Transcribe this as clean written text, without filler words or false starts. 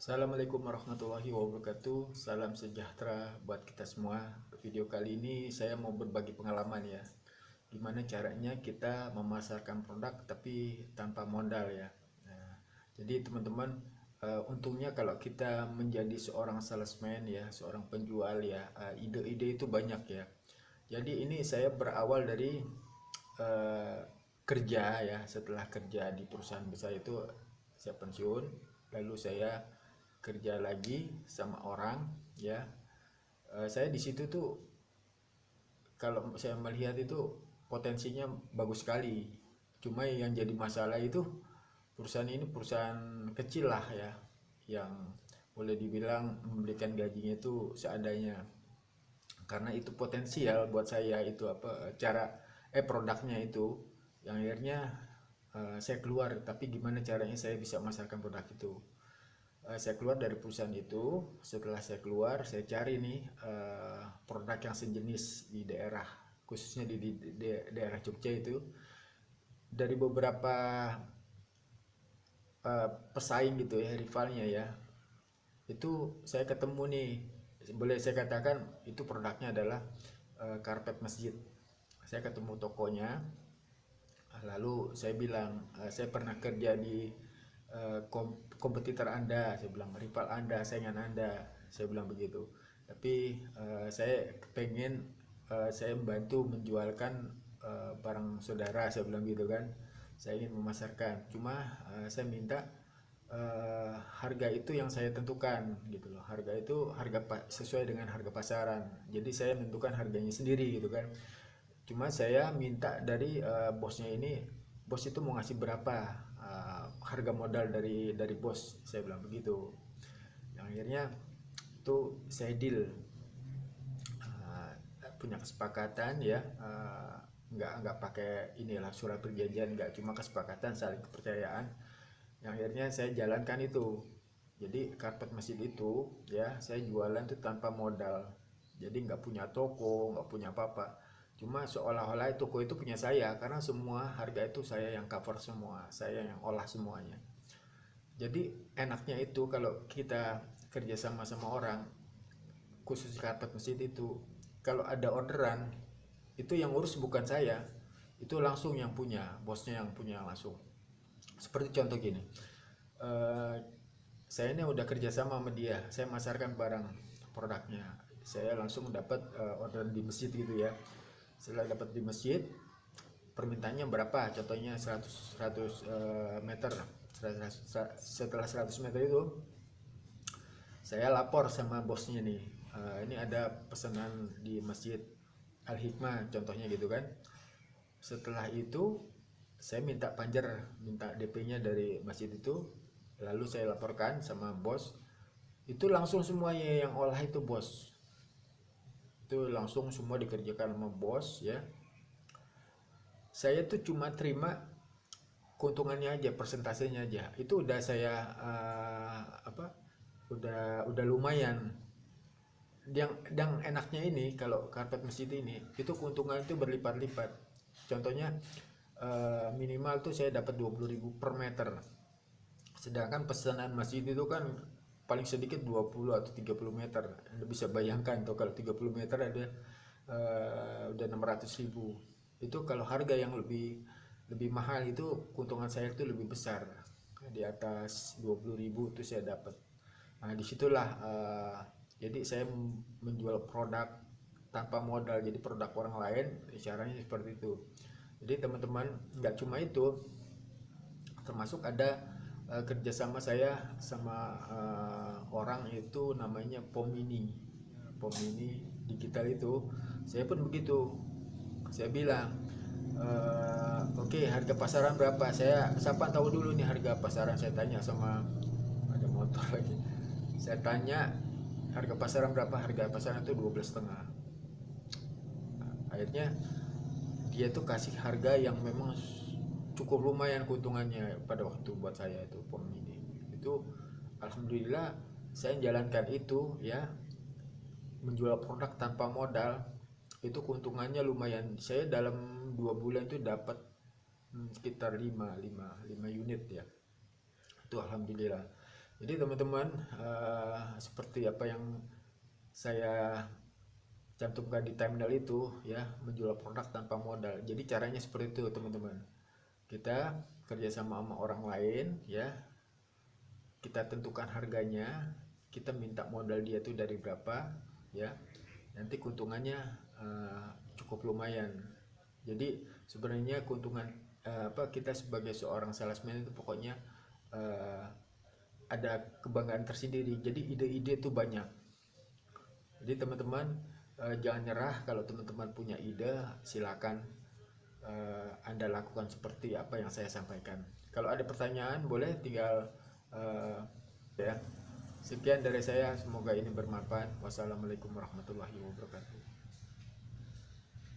Assalamualaikum warahmatullahi wabarakatuh. Salam sejahtera buat kita semua. Video kali ini saya mau berbagi pengalaman ya. Gimana caranya kita memasarkan produk tapi tanpa modal ya. Nah, jadi teman-teman, untungnya kalau kita menjadi seorang salesman ya, seorang penjual ya, ide-ide itu banyak ya. Jadi ini saya berawal dari eh, kerja ya. Setelah kerja di perusahaan besar itu saya pensiun, lalu saya kerja lagi sama orang ya. Saya di situ tuh kalau saya melihat itu potensinya bagus sekali, cuma yang jadi masalah itu perusahaan ini perusahaan kecil lah ya, yang boleh dibilang memberikan gajinya itu seadanya. Karena itu potensial buat saya itu cara produknya itu yang akhirnya saya keluar. Tapi gimana caranya saya bisa memasarkan produk itu. Saya keluar dari perusahaan itu. Setelah saya keluar, saya cari nih produk yang sejenis di daerah, khususnya di daerah Jogja itu. Dari beberapa pesaing gitu ya, rivalnya ya, itu saya ketemu nih, boleh saya katakan itu produknya adalah karpet masjid. Saya ketemu tokonya, lalu saya bilang, saya pernah kerja di kompetitor Anda, saya bilang rival Anda, saingan Anda, saya bilang begitu. Tapi saya pengen, saya membantu menjualkan barang saudara, saya bilang gitu kan. Saya ingin memasarkan, cuma saya minta harga itu yang saya tentukan gitu loh. Harga itu sesuai dengan harga pasaran. Jadi saya menentukan harganya sendiri gitu kan. Cuma saya minta dari bosnya ini, bos itu mau ngasih berapa harga modal dari bos, saya bilang begitu. Yang akhirnya itu saya deal, uh, punya kesepakatan ya, nggak pakai inilah surat perjanjian, nggak, cuma kesepakatan saling kepercayaan. Yang akhirnya saya jalankan itu. Jadi karpet masjid itu ya saya jualan itu tanpa modal. Jadi nggak punya toko, nggak punya apa-apa. Cuma seolah-olah toko itu punya saya, karena semua harga itu saya yang cover semua, saya yang olah semuanya. Jadi enaknya itu kalau kita kerja sama sama orang, khusus karpet masjid itu, kalau ada orderan, itu yang urus bukan saya, itu langsung yang punya, bosnya yang punya langsung. Seperti contoh gini, eh, saya ini udah kerja sama dia, saya masarkan barang produknya, saya langsung dapat orderan di masjid gitu ya. Setelah dapat di masjid, permintaannya berapa, contohnya 100 meter. Setelah 100 meter itu saya lapor sama bosnya nih, ini ada pesanan di masjid Al Hikmah contohnya gitu kan. Setelah itu saya minta panjer, minta DP-nya dari masjid itu, lalu saya laporkan sama bos. Itu langsung semuanya yang olah itu bos, itu langsung semua dikerjakan sama bos ya. Saya tuh cuma terima keuntungannya aja, persentasenya aja, itu udah saya udah lumayan. Yang enaknya ini kalau karpet masjid ini itu keuntungan itu berlipat-lipat. Contohnya minimal tuh saya dapat 20.000 per meter, sedangkan pesanan masjid itu kan paling sedikit 20 atau 30 meter. Anda bisa bayangkan tuh kalau 30 meter ada udah 600.000. Itu kalau harga yang lebih lebih mahal itu keuntungan saya itu lebih besar, di atas 20.000 itu saya dapat. Nah disitulah jadi saya menjual produk tanpa modal, jadi produk orang lain, caranya seperti itu. Jadi teman-teman, nggak cuma itu, termasuk ada kerjasama saya sama orang itu namanya Pomini. Pomini digital itu saya pun begitu, saya bilang oke, harga pasaran berapa, saya siapa tahu dulu nih harga pasaran. Saya tanya sama, ada motor lagi, saya tanya harga pasaran berapa, harga pasaran itu 12,5. Akhirnya dia tuh kasih harga yang memang cukup lumayan keuntungannya pada waktu buat saya itu pom ini. Itu alhamdulillah saya jalankan itu ya, menjual produk tanpa modal itu keuntungannya lumayan. Saya dalam 2 bulan itu dapat sekitar 5 unit ya, itu alhamdulillah. Jadi teman-teman, seperti apa yang saya cantumkan di thumbnail itu ya, menjual produk tanpa modal. Jadi caranya seperti itu teman-teman. Kita kerjasama sama orang lain ya, kita tentukan harganya, kita minta modal dia tuh dari berapa ya, nanti keuntungannya cukup lumayan. Jadi sebenarnya keuntungan kita sebagai seorang salesman itu pokoknya eh, ada kebanggaan tersendiri. Jadi ide-ide itu banyak. Jadi teman-teman jangan nyerah. Kalau teman-teman punya ide, silakan Anda lakukan seperti apa yang saya sampaikan. Kalau ada pertanyaan boleh tinggal ya. Sekian dari saya, semoga ini bermanfaat. Wassalamualaikum warahmatullahi wabarakatuh.